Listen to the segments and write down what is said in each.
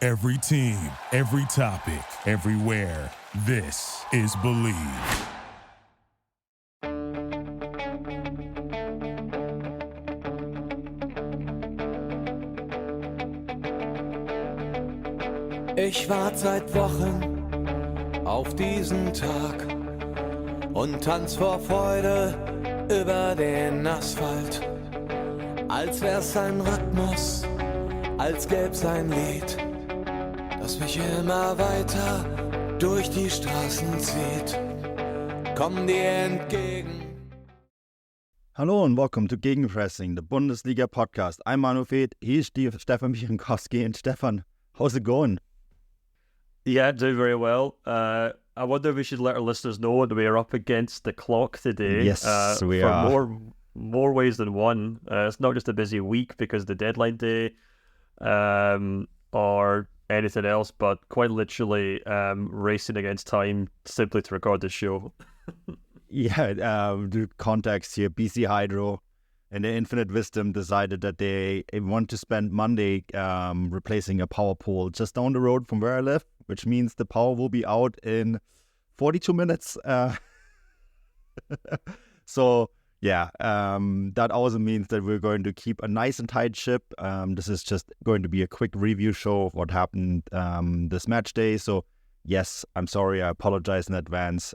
Every team, every topic, everywhere. This is Believe. Ich warte seit Wochen auf diesen Tag und tanz vor Freude über den Asphalt. Als wär's ein Rhythmus, als gäb's ein Lied, das mich immer weiter durch die Straßen zieht. Komm dir entgegen. Hello and welcome to Gegenpressing, the Bundesliga podcast. I'm Manu and he's Stefan Michankowski. And Stefan, how's it going? Yeah, doing very well. I wonder if we should let our listeners know that we are up against the clock today. Yes, we for are. More ways than one. It's not just a busy week because of the deadline day or anything else, but quite literally racing against time simply to record this show. Yeah, the context here, BC Hydro and the Infinite Wisdom decided that they want to spend Monday replacing a power pole just down the road from where I live, which means the power will be out in 42 minutes. So, yeah, that also means that we're going to keep a nice and tight ship. This is just going to be a quick review show of what happened this match day. So, yes, I'm sorry. I apologize in advance.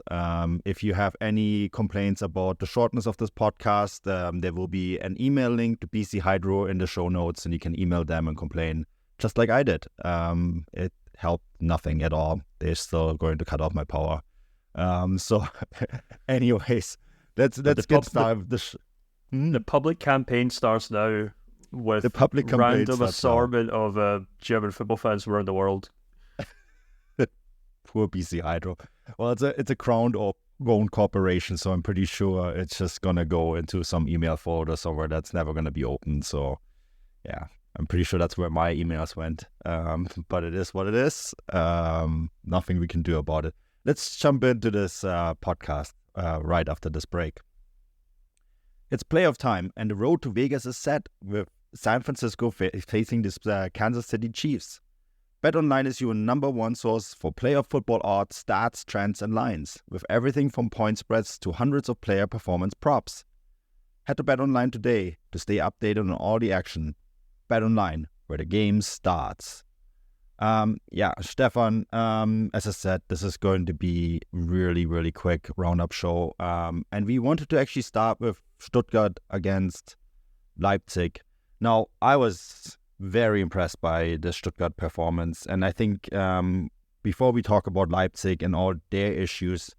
If you have any complaints about the shortness of this podcast, there will be an email link to BC Hydro in the show notes, and you can email them and complain just like I did. It helped nothing at all. They're still going to cut off my power. So, anyways, let's get started. The public campaign starts now with The public campaign random starts assortment of German football fans around the world. Poor BC Hydro. Well, it's a crown-owned corporation, so I'm pretty sure it's just gonna go into some email folder somewhere that's never gonna be opened. So, yeah, I'm pretty sure that's where my emails went. But it is what it is. Nothing we can do about it. Let's jump into this podcast right after this break. It's playoff time, and the road to Vegas is set with San Francisco facing the Kansas City Chiefs. BetOnline is your number one source for playoff football odds, stats, trends, and lines, with everything from point spreads to hundreds of player performance props. Head to BetOnline today to stay updated on all the action. BetOnline, where the game starts. Yeah, Stefan, as I said, this is going to be really, really quick roundup show. And we wanted to actually start with Stuttgart against Leipzig. Now, I was very impressed by the Stuttgart performance. And I think before we talk about Leipzig and all their issues,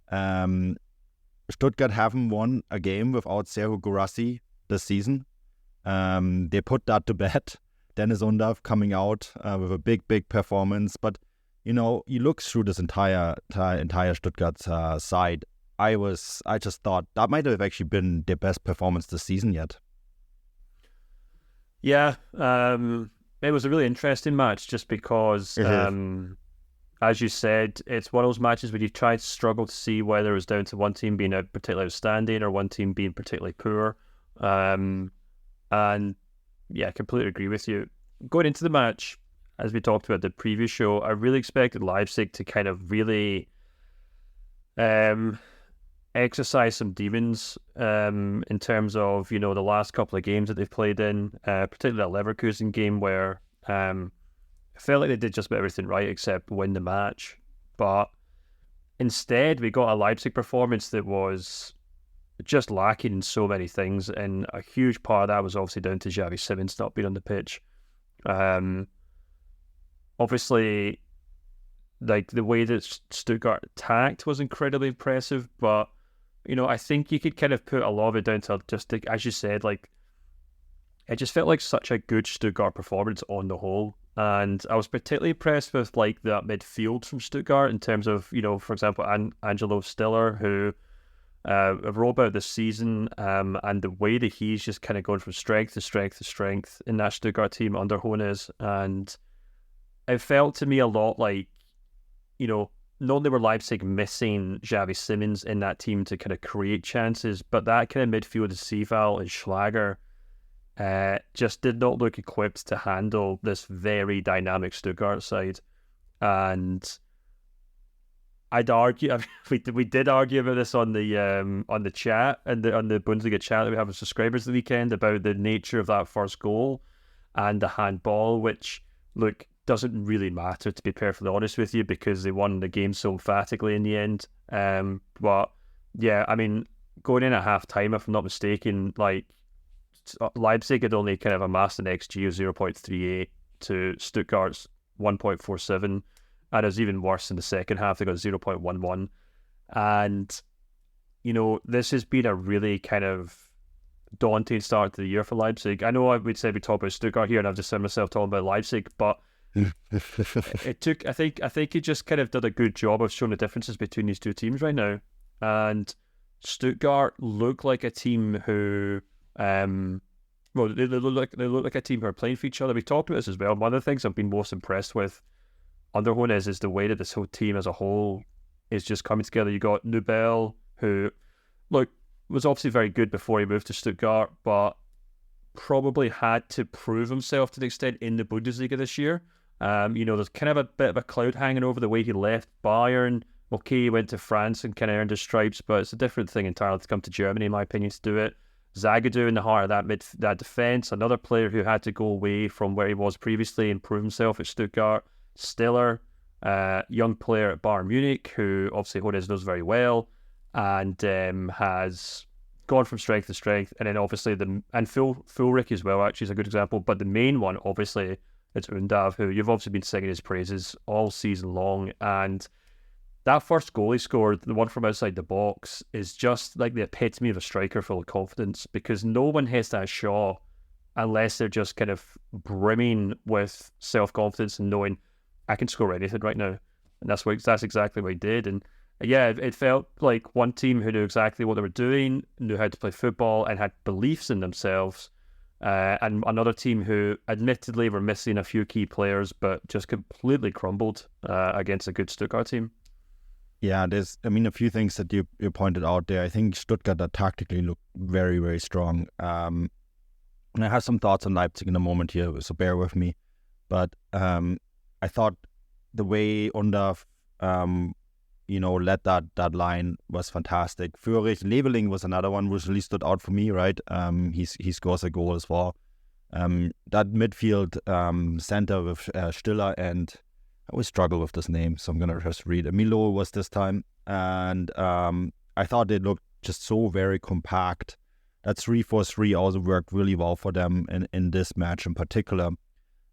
Stuttgart haven't won a game without Serhou Guirassy this season. They put that to bed. Dennis Undav coming out with a big performance. But, you know, you look through this entire Stuttgart side, I just thought that might have actually been their best performance this season yet. Yeah, it was a really interesting match just because, as you said, it's one of those matches where you try to struggle to see whether it was down to one team being particularly outstanding or one team being particularly poor. And yeah, I completely agree with you. Going into the match, as we talked about the previous show, I really expected Leipzig to kind of really exercise some demons in terms of, you know, the last couple of games that they've played in, particularly that Leverkusen game where I felt like they did just about everything right except win the match. But instead, we got a Leipzig performance that was just lacking in so many things, and a huge part of that was obviously down to Xavi Simons not being on the pitch. Obviously, like the way that Stuttgart attacked was incredibly impressive, but you know, I think you could kind of put a lot of it down to just, as you said, like it just felt like such a good Stuttgart performance on the whole. And I was particularly impressed with like that midfield from Stuttgart in terms of, you know, for example, Angelo Stiller, who wrote about this season, and the way that he's just kind of going from strength to strength to strength in that Stuttgart team under Hoeneß. And it felt to me a lot like, you know, not only were Leipzig missing Xavi Simons in that team to kind of create chances, but that kind of midfield of Seeval and Schlager just did not look equipped to handle this very dynamic Stuttgart side. And I'd argue, I mean, we did argue about this on the chat and on the Bundesliga chat that we have with subscribers the weekend about the nature of that first goal and the handball, which, look, doesn't really matter, to be perfectly honest with you, because they won the game so emphatically in the end. But yeah, I mean, going in at half time, if I'm not mistaken, like Leipzig had only kind of amassed an XG of 0.38 to Stuttgart's 1.47, and it was even worse in the second half. They got 0.11, and you know, this has been a really kind of daunting start to the year for Leipzig. I know I would say we talk about Stuttgart here, and I've just said myself talking about Leipzig, but it took. I think he just kind of did a good job of showing the differences between these two teams right now. And Stuttgart look like a team who, well, they look like a team who are playing for each other. We talked about this as well. One of the things I've been most impressed with under Hone is the way that this whole team as a whole is just coming together. You got Nubel, who, look, was obviously very good before he moved to Stuttgart, but probably had to prove himself to the extent in the Bundesliga this year. You know, there's kind of a bit of a cloud hanging over the way he left Bayern. Okay, he went to France and kind of earned his stripes, but it's a different thing entirely to come to Germany, in my opinion, to do it. Zagadou in the heart of that defence, another player who had to go away from where he was previously and prove himself at Stuttgart. Stiller, young player at Bayern Munich, who obviously Hodes knows very well, and has gone from strength to strength. And then obviously Fulrich as well, actually, is a good example. But the main one, obviously, it's Undav, who you've obviously been singing his praises all season long. And that first goal he scored, the one from outside the box, is just like the epitome of a striker full of confidence, because no one hits that shot unless they're just kind of brimming with self-confidence and knowing, I can score anything right now. And that's exactly what he did. And yeah, it felt like one team who knew exactly what they were doing, knew how to play football, and had beliefs in themselves. And another team who admittedly were missing a few key players, but just completely crumbled against a good Stuttgart team. Yeah, there's, I mean, a few things that you pointed out there. I think Stuttgart tactically looked very, very strong. And I have some thoughts on Leipzig in a moment here, so bear with me. But I thought the way Undav, led that line was fantastic. Führig, Leveling was another one which really stood out for me, right? He scores a goal as well. That midfield center with Stiller and, I always struggle with this name, so I'm going to just read. Milo was this time. And I thought they looked just so very compact. That 3-4-3 also worked really well for them in this match in particular.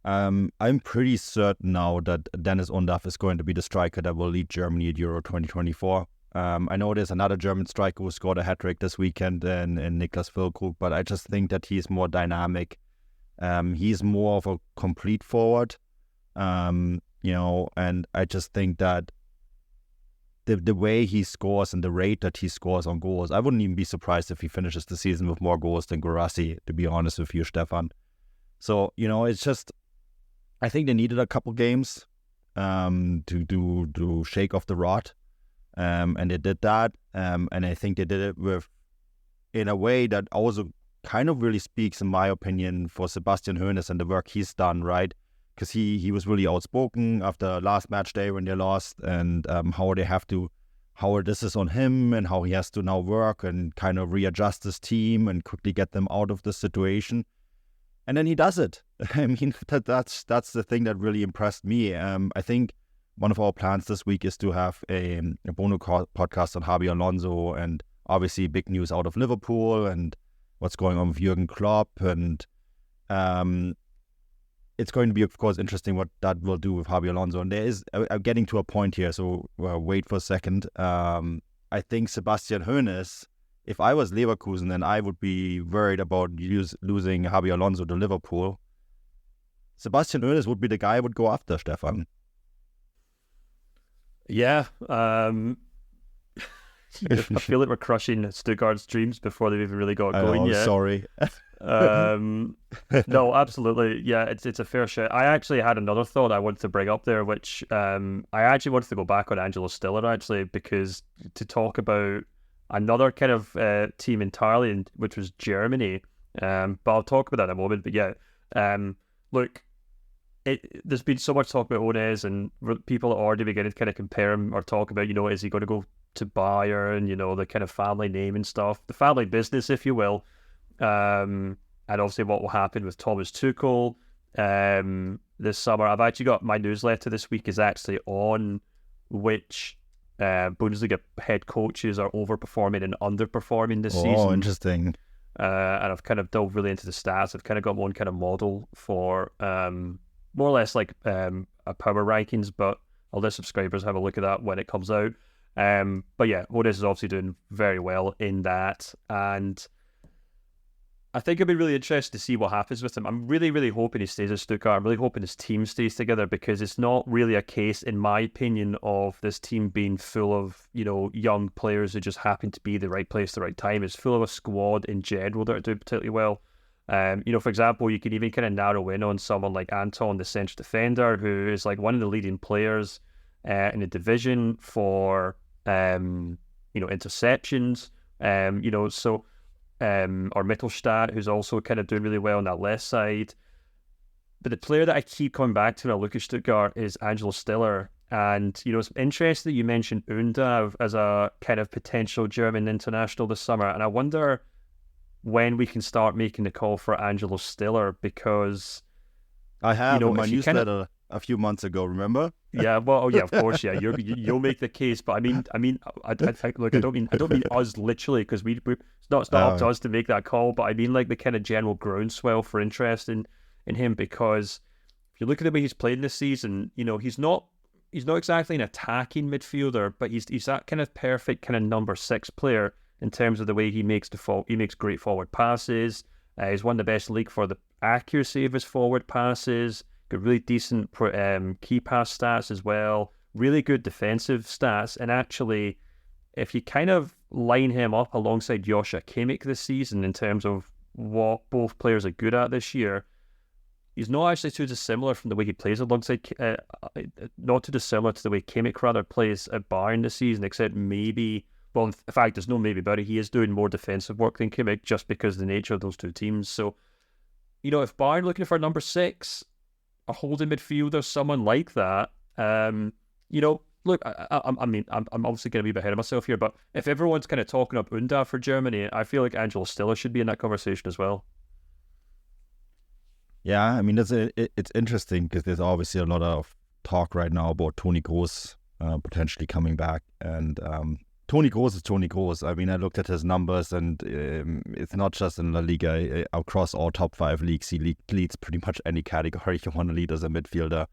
I'm pretty certain now that Dennis Undav is going to be the striker that will lead Germany at Euro 2024. I know there's another German striker who scored a hat-trick this weekend in Niklas Füllkrug, but I just think that he's more dynamic. He's more of a complete forward. And I just think that the way he scores and the rate that he scores on goals, I wouldn't even be surprised if he finishes the season with more goals than Guirassy, to be honest with you, Stefan. So, it's just, I think they needed a couple games to shake off the rot, and they did that, and I think they did it in a way that also kind of really speaks, in my opinion, for Sebastian Hoeneß and the work he's done, right? Because he was really outspoken after last match day when they lost, and how this is on him and how he has to now work and kind of readjust his team and quickly get them out of the situation. And then he does it. I mean, that's the thing that really impressed me. I think one of our plans this week is to have a bonus podcast on Xabi Alonso, and obviously big news out of Liverpool and what's going on with Jurgen Klopp, and it's going to be, of course, interesting what that will do with Xabi Alonso. And there is, I'm getting to a point here, so wait for a second. I think Sebastian Hoeneß, if I was Leverkusen, then I would be worried about losing Xabi Alonso to Liverpool. Sebastian Hoeneß would be the guy I would go after, Stefan. Yeah. I feel like we're crushing Stuttgart's dreams before they've even really got going yet. Sorry. No, absolutely. Yeah, it's a fair shot. I actually had another thought I wanted to bring up there, which I actually wanted to go back on Angelo Stiller, actually, because to talk about another kind of team entirely, which was Germany, But I'll talk about that in a moment. But yeah, look, there's been so much talk about Onez, and people are already beginning to kind of compare him or talk about, is he going to go to Bayern, the kind of family name and stuff, the family business, if you will. And obviously what will happen with Thomas Tuchel this summer. I've actually got my newsletter this week is actually on which Bundesliga head coaches are overperforming and underperforming this season. Oh, interesting. And I've kind of dove really into the stats. I've kind of got one kind of model for more or less like a power rankings, but I'll let subscribers have a look at that when it comes out. But yeah, Onez is obviously doing very well in that, and I think it'll be really interesting to see what happens with him. I'm really, really hoping he stays at Stuttgart. I'm really hoping his team stays together, because it's not really a case, in my opinion, of this team being full of, young players who just happen to be the right place at the right time. It's full of a squad in general that are doing particularly well. For example, you can even kind of narrow in on someone like Anton, the central defender, who is like one of the leading players in the division for, interceptions, or Mittelstadt, who's also kind of doing really well on that left side. But the player that I keep coming back to when I look at Stuttgart is Angelo Stiller. And, it's interesting that you mentioned Undav as a kind of potential German international this summer. And I wonder when we can start making the call for Angelo Stiller, because I have in my newsletter a few months ago, remember? Yeah, well, oh yeah, of course, yeah. You'll make the case, but I mean, I don't mean us literally, because it's not up to us to make that call, but I mean like the kind of general groundswell for interest in him, because if you look at the way he's played this season, he's not exactly an attacking midfielder, but he's that kind of perfect kind of number 6 player in terms of the way he makes great forward passes. He's one of the best in the league for the accuracy of his forward passes. Got really decent key pass stats as well. Really good defensive stats. And actually, if you kind of line him up alongside Joshua Kimmich this season in terms of what both players are good at this year, he's not actually too dissimilar from the way he plays alongside, not too dissimilar to the way Kimmich rather plays at Bayern this season, except maybe, well, in fact, there's no maybe about it. He is doing more defensive work than Kimmich just because of the nature of those two teams. So, if Bayern looking for number 6, a holding midfielder, someone like that, look, I'm obviously going to be a bit ahead of myself here, but if everyone's kind of talking up Undav for Germany, I feel like Angelo Stiller should be in that conversation as well. Yeah, I mean, it's interesting because there's obviously a lot of talk right now about Toni Kroos potentially coming back, and Toni Kroos is Toni Kroos. I mean, I looked at his numbers, and it's not just in La Liga. Across all top 5 leagues, he leads pretty much any category you want to lead as a midfielder.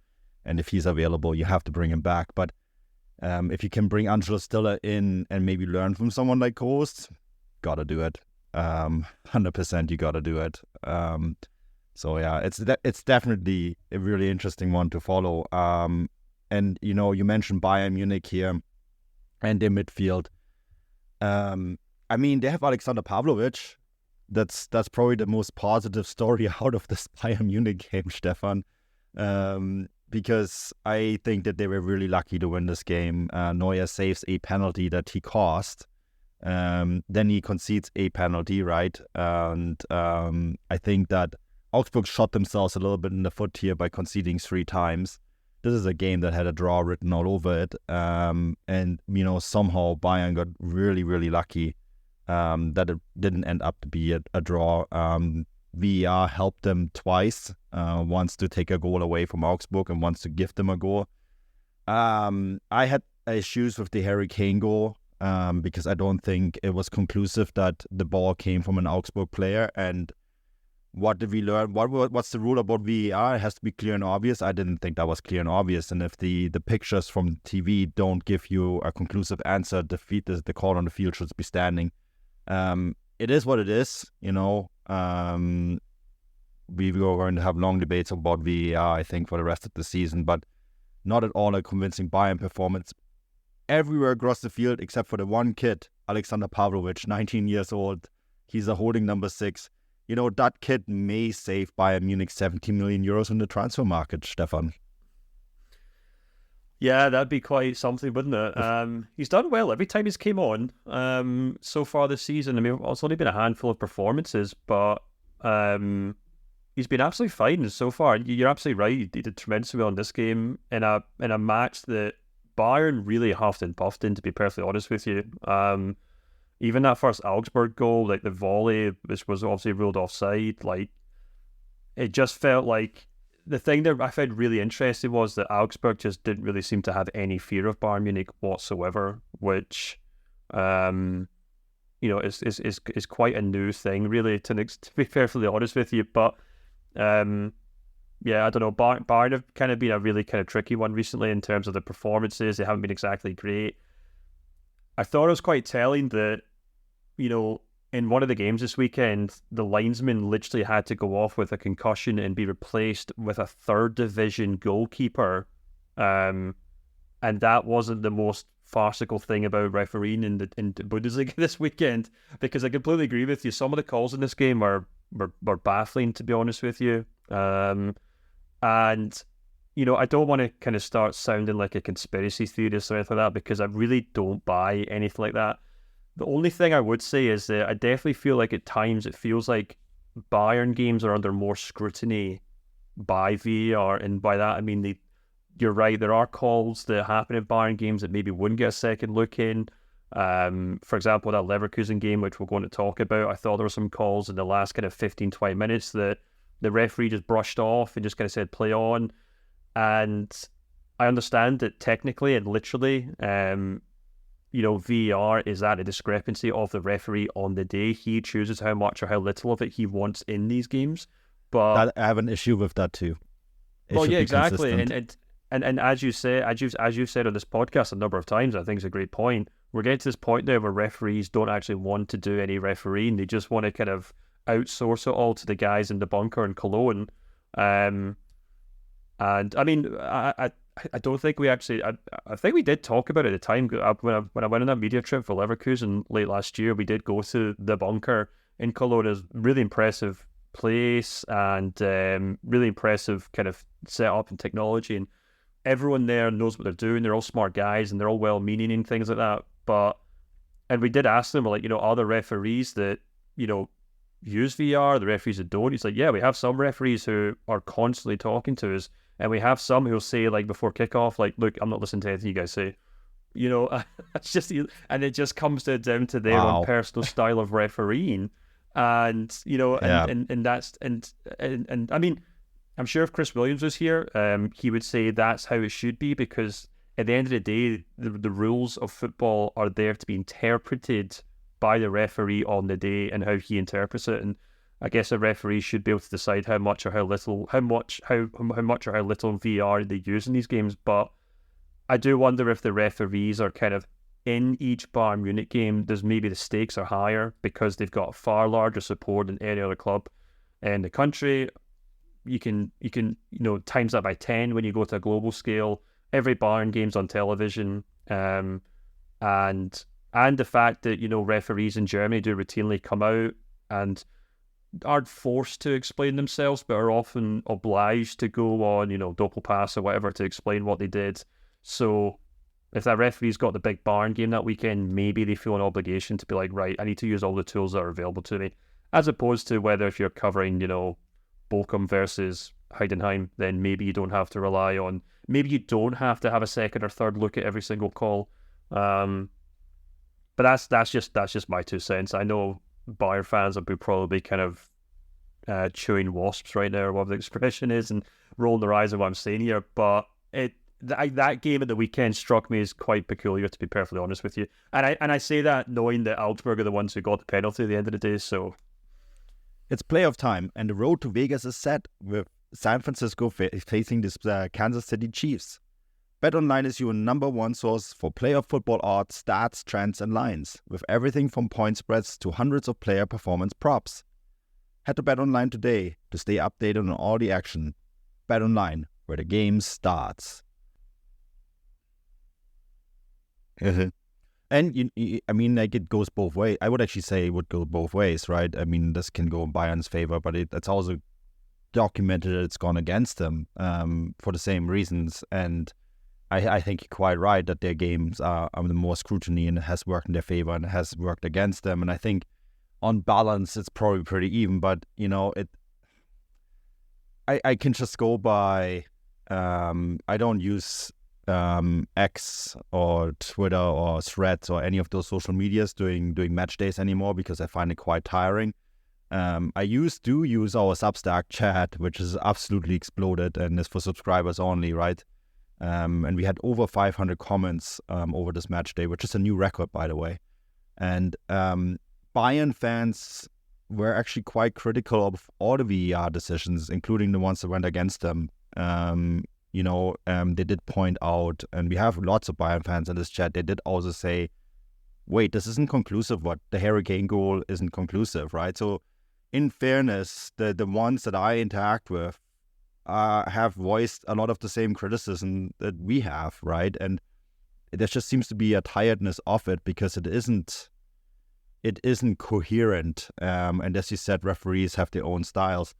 And if he's available, you have to bring him back. But if you can bring Angelo Stiller in and maybe learn from someone like Kroos, gotta do it. 100% you gotta do it. So yeah, it's definitely a really interesting one to follow. And you mentioned Bayern Munich here and their midfield. I mean, they have Alexander Pavlovic. That's probably the most positive story out of this Bayern Munich game, Stefan. Because I think that they were really lucky to win this game. Neuer saves a penalty that he caused. Then he concedes a penalty, right? And I think that Augsburg shot themselves a little bit in the foot here by conceding 3 times. This is a game that had a draw written all over it. And, somehow Bayern got really, really lucky that it didn't end up to be a draw. VAR helped them twice, once to take a goal away from Augsburg and once to give them a goal. I had issues with the Harry Kane goal because I don't think it was conclusive that the ball came from an Augsburg player. And what did we learn? What's the rule about VAR? It has to be clear and obvious. I didn't think that was clear and obvious. And if the pictures from TV don't give you a conclusive answer, the call on the field should be standing. It is what it is, We were going to have long debates about VAR, I think, for the rest of the season, but not at all a convincing Bayern performance. Everywhere across the field, except for the one kid, Alexander Pavlovic, 19 years old. He's a holding number 6. That kid may save Bayern Munich 70 million euros in the transfer market, Stefan. Yeah, that'd be quite something, wouldn't it? He's done well every time he's came on so far this season. I mean, it's only been a handful of performances, but he's been absolutely fine so far. You're absolutely right. He did tremendously well in this game in a match that Bayern really huffed and puffed in, to be perfectly honest with you. Even that first Augsburg goal, like the volley, which was obviously ruled offside, like it just felt like the thing that I found really interesting was that Augsburg just didn't really seem to have any fear of Bayern Munich whatsoever, which is quite a new thing, really, to be perfectly honest with you. But I don't know. Bayern have kind of been a really kind of tricky one recently in terms of the performances. They haven't been exactly great. I thought it was quite telling that, in one of the games this weekend, the linesman literally had to go off with a concussion and be replaced with a third division goalkeeper. And that wasn't the most farcical thing about refereeing in the Bundesliga this weekend, because I completely agree with you. Some of the calls in this game were baffling, to be honest with you. And I don't want to kind of start sounding like a conspiracy theorist or anything like that, because I really don't buy anything like that. The only thing I would say is that I definitely feel like at times it feels like Bayern games are under more scrutiny by VAR, and by that I mean you're right, there are calls that happen in Bayern games that maybe wouldn't get a second look in. For example, that Leverkusen game, which we're going to talk about, I thought there were some calls in the last kind of 15-20 minutes that the referee just brushed off and just kind of said play on. And I understand that technically and literally, VAR is at a discrepancy of the referee on the day. He chooses how much or how little of it he wants in these games. But I have an issue with that too. Well, yeah, exactly. And as you say, as you've said on this podcast a number of times, I think it's a great point. We're getting to this point now where referees don't actually want to do any refereeing. They just want to kind of outsource it all to the guys in the bunker in Cologne. And I mean, I don't think we actually. I think we did talk about it at the time when I went on that media trip for Leverkusen late last year. We did go to the bunker in Cologne. It's really impressive place and really impressive kind of setup and technology, and everyone there knows what they're doing. They're all smart guys and they're all well-meaning and things like that. And we did ask them, like, are there referees that use VR, the referees that don't? He's like, yeah, we have some referees who are constantly talking to us. And we have some who'll say, like, before kickoff, like, look, I'm not listening to anything you guys say. It's just, and it just comes down to their own personal style of refereeing. And, and that's, and I mean, I'm sure if Chris Williams was here, he would say that's how it should be, because at the end of the day, the rules of football are there to be interpreted by the referee on the day and how he interprets it. And I guess a referee should be able to decide how much or how little VR they use in these games. But I do wonder if the referees are kind of in each Bayern Munich game. There's maybe the stakes are higher because they've got far larger support than any other club in the country. You can times that by 10 when you go to a global scale. Every Bayern game's on television, and the fact that referees in Germany do routinely come out and aren't forced to explain themselves, but are often obliged to go on, Doppelpass or whatever to explain what they did. So if that referee's got the big Bayern game that weekend, maybe they feel an obligation to be like, right, I need to use all the tools that are available to me, as opposed to whether if you're covering, Bochum versus Heidenheim, then maybe you don't have to rely on, maybe you don't have to have a second or third look at every single call. But that's just my 2 cents. I know Bayern fans will be probably kind of chewing wasps right now, or whatever the expression is, and rolling their eyes at what I'm saying here. But that game at the weekend struck me as quite peculiar, to be perfectly honest with you. And I say that knowing that Augsburg are the ones who got the penalty at the end of the day. So it's playoff time, and the road to Vegas is set, with San Francisco facing the Kansas City Chiefs. BetOnline is your number one source for playoff football odds, stats, trends, and lines, with everything from point spreads to hundreds of player performance props. Head to BetOnline today to stay updated on all the action. BetOnline, where the game starts. And I mean, like, it goes both ways. I would actually say it would go both ways, right? I mean, this can go in Bayern's favor, but it's also documented that it's gone against them for the same reasons. And I think you're quite right that their games are under more scrutiny, and it has worked in their favor and it has worked against them. And I think on balance, it's probably pretty even. But I can just go by. I don't use X or Twitter or Threads or any of those social medias doing match days anymore because I find it quite tiring. I do use our Substack chat, which is absolutely exploded and is for subscribers only, right? And we had over 500 comments over this match day, which is a new record, by the way. And Bayern fans were actually quite critical of all the VAR decisions, including the ones that went against them. They did point out, and we have lots of Bayern fans in this chat, they did also say, wait, this isn't conclusive. What the Harry Kane goal isn't conclusive, right? So in fairness, the ones that I interact with have voiced a lot of the same criticism that we have, right? And there just seems to be a tiredness of it because it isn't coherent. And as you said, referees have their own styles,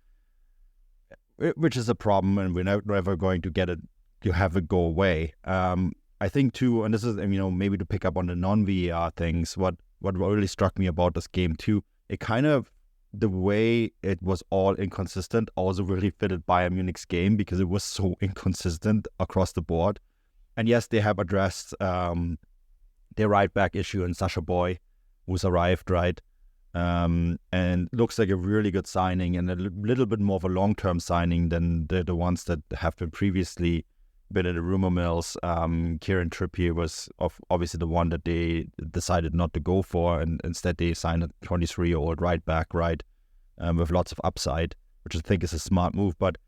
which is a problem, and we're never going to get it to have it go away. I think too, and this is maybe to pick up on the non-VAR things. What really struck me about this game too, it kind of, the way it was all inconsistent also really fitted Bayern Munich's game because it was so inconsistent across the board. And yes, they have addressed their right back issue in Sasha Boy, who's arrived, right? And looks like a really good signing and a little bit more of a long-term signing than the ones that have been previously been in the rumor mills. Kieran Trippier was obviously the one that they decided not to go for, and instead they signed a 23-year-old right back, right, with lots of upside, which I think is a smart move. But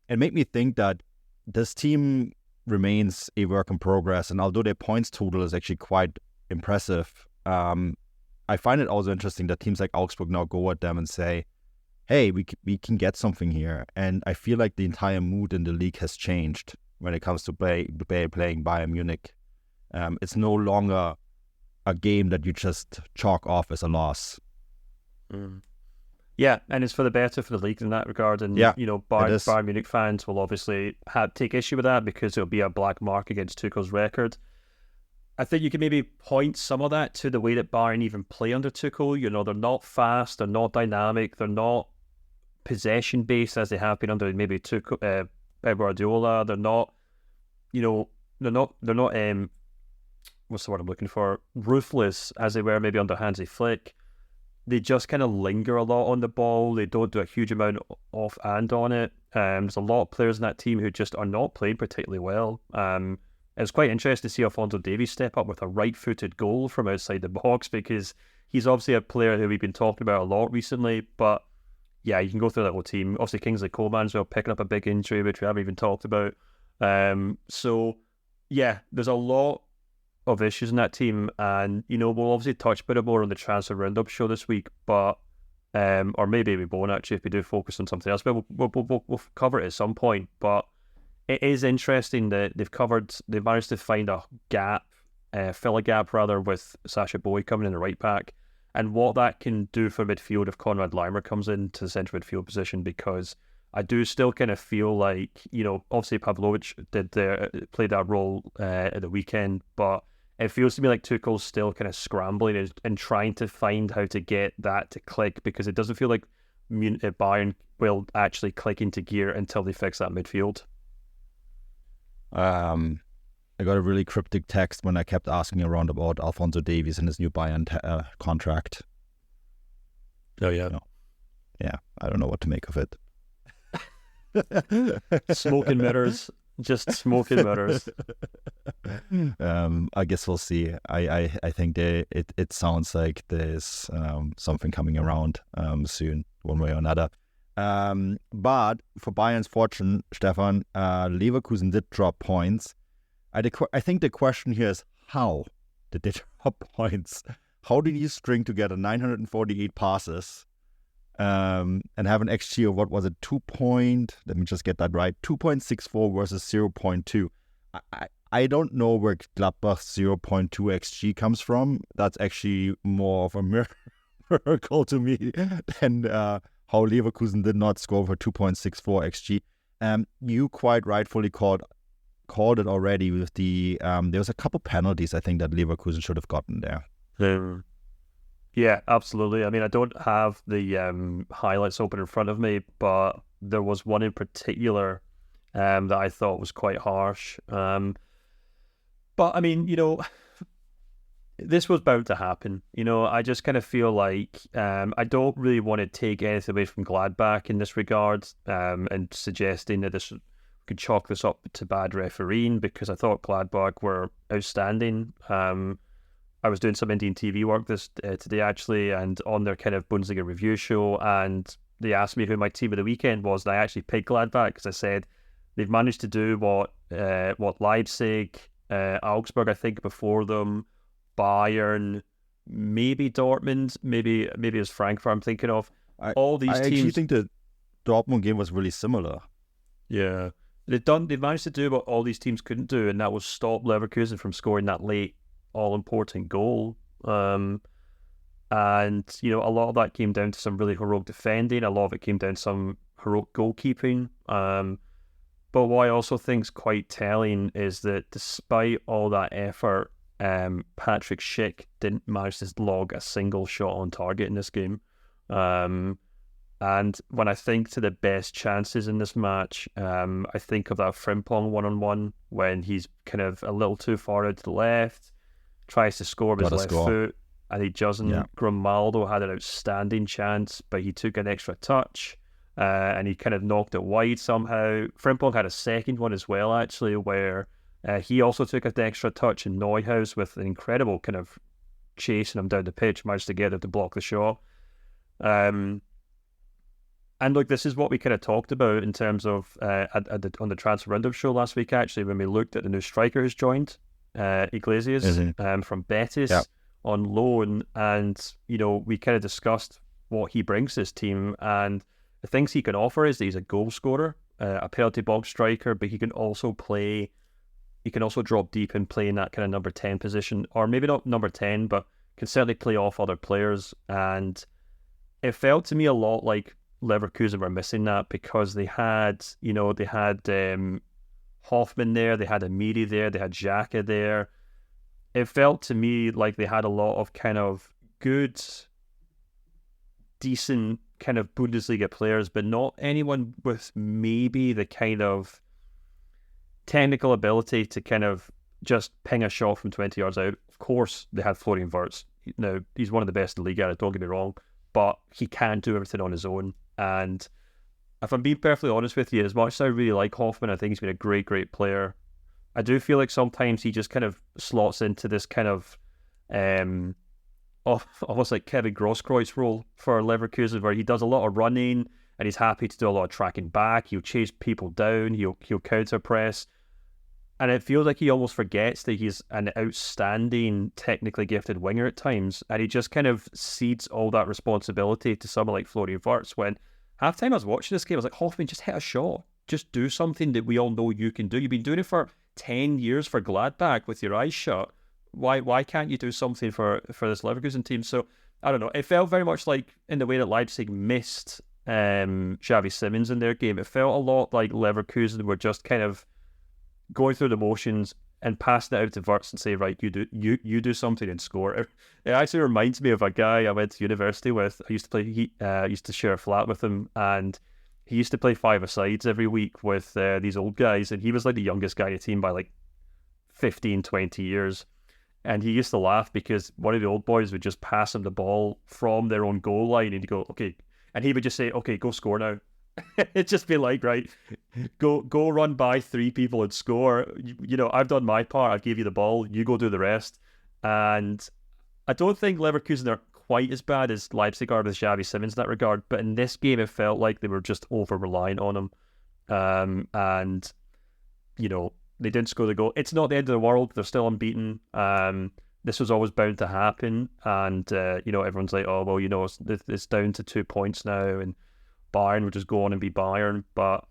it made me think that this team remains a work in progress, and although their points total is actually quite impressive, I find it also interesting that teams like Augsburg now go at them and say, hey, we can get something here. And I feel like the entire mood in the league has changed when it comes to playing Bayern Munich. It's no longer a game that you just chalk off as a loss. Yeah, and it's for the better for the league in that regard. And, Bayern Munich fans will obviously take issue with that because it'll be a black mark against Tuchel's record. I think you can maybe point some of that to the way that Bayern even play under Tuchel. They're not fast, they're not dynamic, they're not possession-based as they have been under maybe Tuchel, Pep Guardiola. They're not, what's the word I'm looking for? Ruthless as they were maybe under Hansi Flick. They just kind of linger a lot on the ball. They don't do a huge amount off and on it. There's a lot of players in that team who just are not playing particularly well. It's quite interesting to see Alphonso Davies step up with a right-footed goal from outside the box because he's obviously a player who we've been talking about a lot recently. But yeah, you can go through that whole team. Obviously, Kingsley Coman as well, picking up a big injury, which we haven't even talked about. So yeah, there's a lot of issues in that team, and we'll obviously touch a bit more on the transfer roundup show this week, but or maybe we won't actually if we do focus on something else. But we'll cover it at some point. But it is interesting that they've managed to find a gap, fill a gap rather, with Sasha Boy coming in the right back, and what that can do for midfield if Konrad Laimer comes into the central midfield position, because I do still kind of feel like, obviously Pavlovic played that role at the weekend, but it feels to me like Tuchel's still kind of scrambling and trying to find how to get that to click, because it doesn't feel like Bayern will actually click into gear until they fix that midfield. I got a really cryptic text when I kept asking around about Alphonso Davies and his new Bayern contract. Oh, yeah. Yeah, I don't know what to make of it. Smoke and mirrors. Just smoke and mirrors. I guess we'll see. I think it sounds like there's something coming around soon, one way or another. But for Bayern's fortune, Stefan, Leverkusen did drop points. I think the question here is, how did they drop points? How did you string together 948 passes and have an XG of, what was it, let me just get that right, 2.64 versus 0.2. I don't know where Gladbach's 0.2 XG comes from. That's actually more of a miracle to me than how Leverkusen did not score for 2.64 XG. You quite rightfully called it already with the there was a couple penalties I think that Leverkusen should have gotten there. Yeah, absolutely. I mean, I don't have the highlights open in front of me, but there was one in particular that I thought was quite harsh. But I mean, this was bound to happen. I just kind of feel like I don't really want to take anything away from Gladbach in this regard, and suggesting that we could chalk this up to bad refereeing, because I thought Gladbach were outstanding. I was doing some Indian TV work today actually, and on their kind of Bundesliga review show, and they asked me who my team of the weekend was, and I actually picked Gladbach because I said they've managed to do what Leipzig, Augsburg, I think before them, Bayern, maybe Dortmund, maybe it was Frankfurt I'm thinking of. All these teams. I actually think the Dortmund game was really similar. Yeah, they've managed to do what all these teams couldn't do, and that was stop Leverkusen from scoring that late all-important goal. And a lot of that came down to some really heroic defending. A lot of it came down to some heroic goalkeeping. But what I also think is quite telling is that despite all that effort, Patrick Schick didn't manage to log a single shot on target in this game. And when I think to the best chances in this match, I think of that Frimpong one-on-one when he's kind of a little too far out to the left, tries to score with his left foot, and he doesn't. Yeah. Grimaldo had an outstanding chance, but he took an extra touch, and he kind of knocked it wide somehow. Frimpong had a second one as well, actually, where he also took an extra touch, and Neuhaus, with an incredible kind of chasing him down the pitch, managed to get him to block the shot. And look, this is what we kind of talked about in terms of on the Transfer Roundup show last week, actually, when we looked at the new striker who's joined, Iglesias, from Betis on loan, and we kind of discussed what he brings to this team, and the things he can offer is that he's a goal scorer, a penalty box striker, but he can also drop deep and play in that kind of number 10 position, or maybe not number 10, but can certainly play off other players. And it felt to me a lot like Leverkusen were missing that, because they had Hoffman there, they had Amiri there, they had Xhaka there. It felt to me like they had a lot of kind of good, decent kind of Bundesliga players, but not anyone with maybe the kind of technical ability to kind of just ping a shot from 20 yards out. Of course, they had Florian Wirtz. Now, he's one of the best in the league, don't get me wrong, but he can't do everything on his own. And if I'm being perfectly honest with you, as much as I really like Hoffman, I think he's been a great, great player, I do feel like sometimes he just kind of slots into this kind of almost like Kevin Grosskreutz role for Leverkusen, where he does a lot of running and he's happy to do a lot of tracking back. He'll chase people down, he'll counter press, and it feels like he almost forgets that he's an outstanding, technically gifted winger at times, and he just kind of cedes all that responsibility to someone like Florian Wirtz. When halftime I was watching this game, I was like, Hoffman, just hit a shot. Just do something that we all know you can do. You've been doing it for 10 years for Gladbach with your eyes shut. Why can't you do something for this Leverkusen team? So, I don't know. It felt very much like in the way that Leipzig missed Xavi Simons in their game. It felt a lot like Leverkusen were just kind of going through the motions and passing it out to Wirtz and say, right, you do something and score. It actually reminds me of a guy I went to university with. I used to share a flat with him, and he used to play five-a-sides every week with these old guys, and he was like the youngest guy in the team by like 15, 20 years. And he used to laugh because one of the old boys would just pass him the ball from their own goal line, and he'd go, okay. And he would just say, okay, go score now. It'd just be like, right, go run by three people and score. I've done my part. I gave you the ball. You go do the rest. And I don't think Leverkusen are quite as bad as Leipzig are with Xavi Simons in that regard. But in this game, it felt like they were just over-reliant on him. They didn't score the goal. It's not the end of the world. They're still unbeaten. This was always bound to happen. And, everyone's like, oh, well, it's down to 2 points now. And Bayern would just go on and be Bayern. But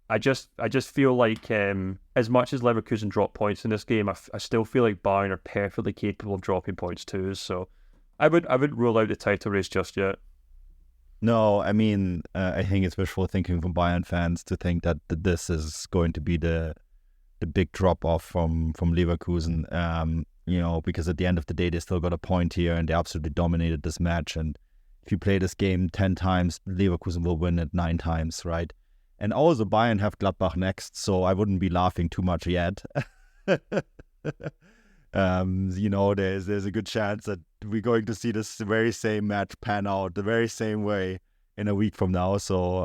I just feel like as much as Leverkusen dropped points in this game, I still feel like Bayern are perfectly capable of dropping points too. So I wouldn't rule out the title race just yet. No, I mean, I think it's wishful thinking from Bayern fans to think that this is going to be the big drop off from Leverkusen. because at the end of the day, they still got a point here and they absolutely dominated this match. And if you play this game 10 times, Leverkusen will win it 9 times, right? And also Bayern have Gladbach next, so I wouldn't be laughing too much yet. There's a good chance that we're going to see this very same match pan out the very same way in a week from now. So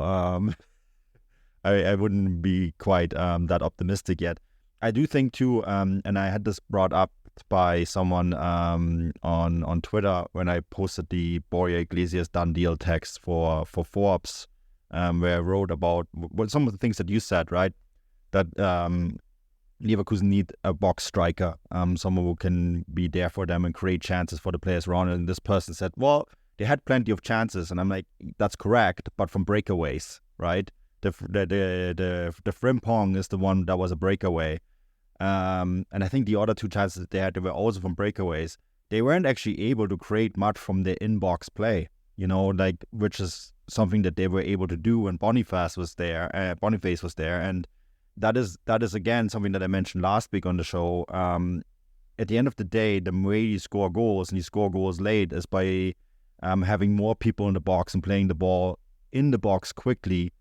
I wouldn't be quite that optimistic yet. I do think too, and I had this brought up by someone on Twitter when I posted the Borja Iglesias done deal text for Forbes, where I wrote about some of the things that you said, right? That Leverkusen need a box striker, someone who can be there for them and create chances for the players around. And this person said, well, they had plenty of chances, and I'm like, that's correct, but from breakaways, right? The Frimpong is the one that was a breakaway. And I think the other 2 chances that they had, they were also from breakaways. They weren't actually able to create much from their in-box play, which is something that they were able to do when Boniface was there. And that is again something that I mentioned last week on the show. At the end of the day, the way you score goals, and you score goals late, is by having more people in the box and playing the ball in the box quickly.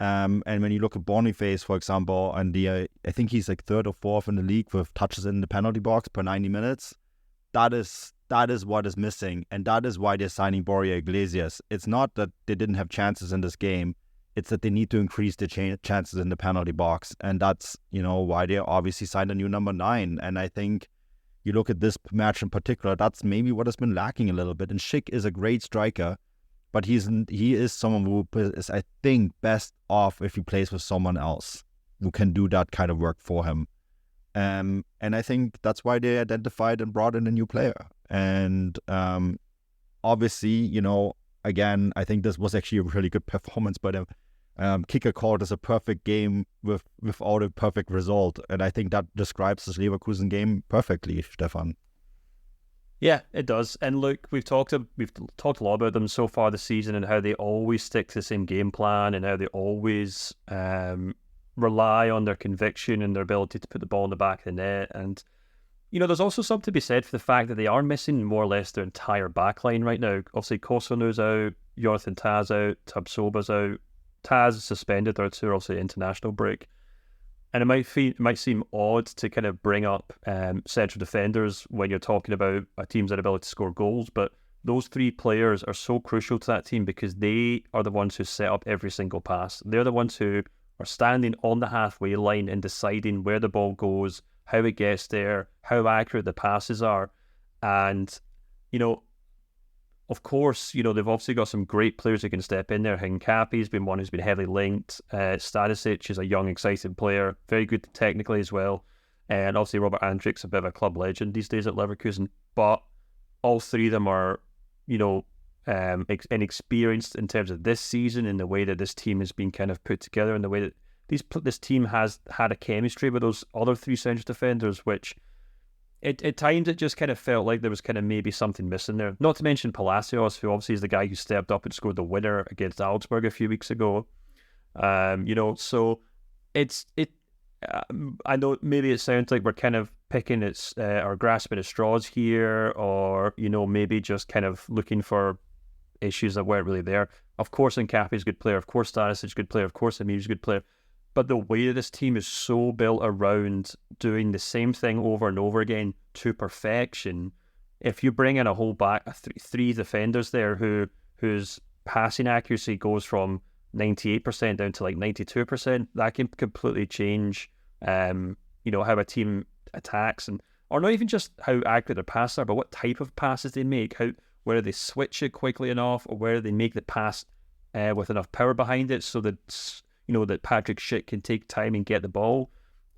And when you look at Boniface, for example, and I think he's like 3rd or 4th in the league with touches in the penalty box per 90 minutes. That is what is missing, and that is why they're signing Borja Iglesias. It's not that they didn't have chances in this game. It's that they need to increase the chances in the penalty box, and that's why they obviously signed a new number 9. And I think you look at this match in particular, that's maybe what has been lacking a little bit. And Schick is a great striker, but he is someone who is, I think, best off if he plays with someone else who can do that kind of work for him. And I think that's why they identified and brought in a new player. And obviously, again, I think this was actually a really good performance by them. Kicker called this a perfect game without a perfect result. And I think that describes this Leverkusen game perfectly, Stefan. Yeah, it does. And look, we've talked a lot about them so far this season and how they always stick to the same game plan and how they always rely on their conviction and their ability to put the ball in the back of the net. And there's also something to be said for the fact that they are missing more or less their entire back line right now. Obviously, Kosonu's out, Jonathan Tah's out, Tabsoba's out. Taz is suspended there too, obviously international break. And it might seem odd to kind of bring up central defenders when you're talking about a team's inability to score goals, but those 3 players are so crucial to that team because they are the ones who set up every single pass. They're the ones who are standing on the halfway line and deciding where the ball goes, how it gets there, how accurate the passes are. And, of course, they've obviously got some great players who can step in there. Hincapi's been one who's been heavily linked. Stanisic is a young, exciting player, very good technically as well. And obviously Robert Andrick's a bit of a club legend these days at Leverkusen. But all 3 of them are, inexperienced in terms of this season and the way that this team has been kind of put together and the way that this team has had a chemistry with those other 3 central defenders, which at times it just kind of felt like there was kind of maybe something missing there. Not to mention Palacios, who obviously is the guy who stepped up and scored the winner against Augsburg a few weeks ago. So I know maybe it sounds like we're kind of picking or grasping at straws here, or maybe just kind of looking for issues that weren't really there. Of course, Hincapi's a good player. Of course, Stanisic is a good player. Of course, Amir's a good player. But the way that this team is so built around doing the same thing over and over again to perfection, if you bring in a whole back, 3 defenders there whose passing accuracy goes from 98% down to like 92%, that can completely change, how a team attacks, or not even just how accurate their passes are, but what type of passes they make, whether they switch it quickly enough, or whether they make the pass with enough power behind it so that that Patrick Schick can take time and get the ball.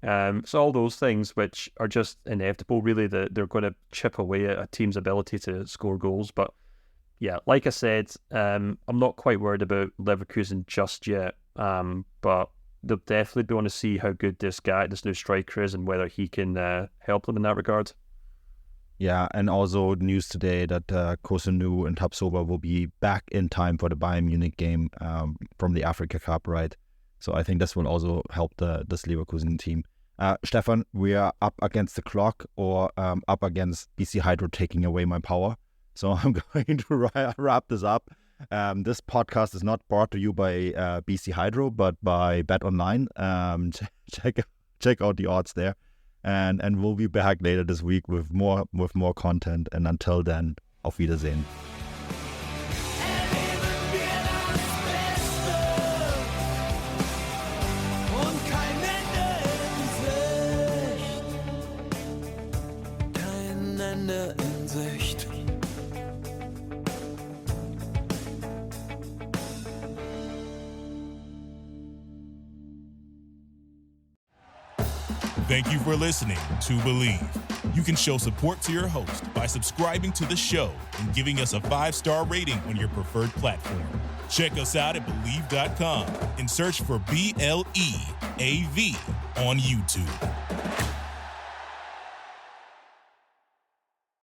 So all those things which are just inevitable, really, that they're going to chip away at a team's ability to score goals. But yeah, like I said, I'm not quite worried about Leverkusen just yet. But they'll definitely want to see how good this new striker is, and whether he can help them in that regard. Yeah, and also news today that Kosunu and Tabsoba will be back in time for the Bayern Munich game from the Africa Cup, right? So I think this will also help this Leverkusen team. Stefan, we are up against the clock or up against BC Hydro taking away my power. So I'm going to wrap this up. This podcast is not brought to you by BC Hydro, but by Bet Online. Check out the odds there. And we'll be back later this week with more content. And until then, auf Wiedersehen. Thank you for listening to Believe. You can show support to your host by subscribing to the show and giving us a 5-star rating on your preferred platform. Check us out at Believe.com and search for BLEAV on YouTube.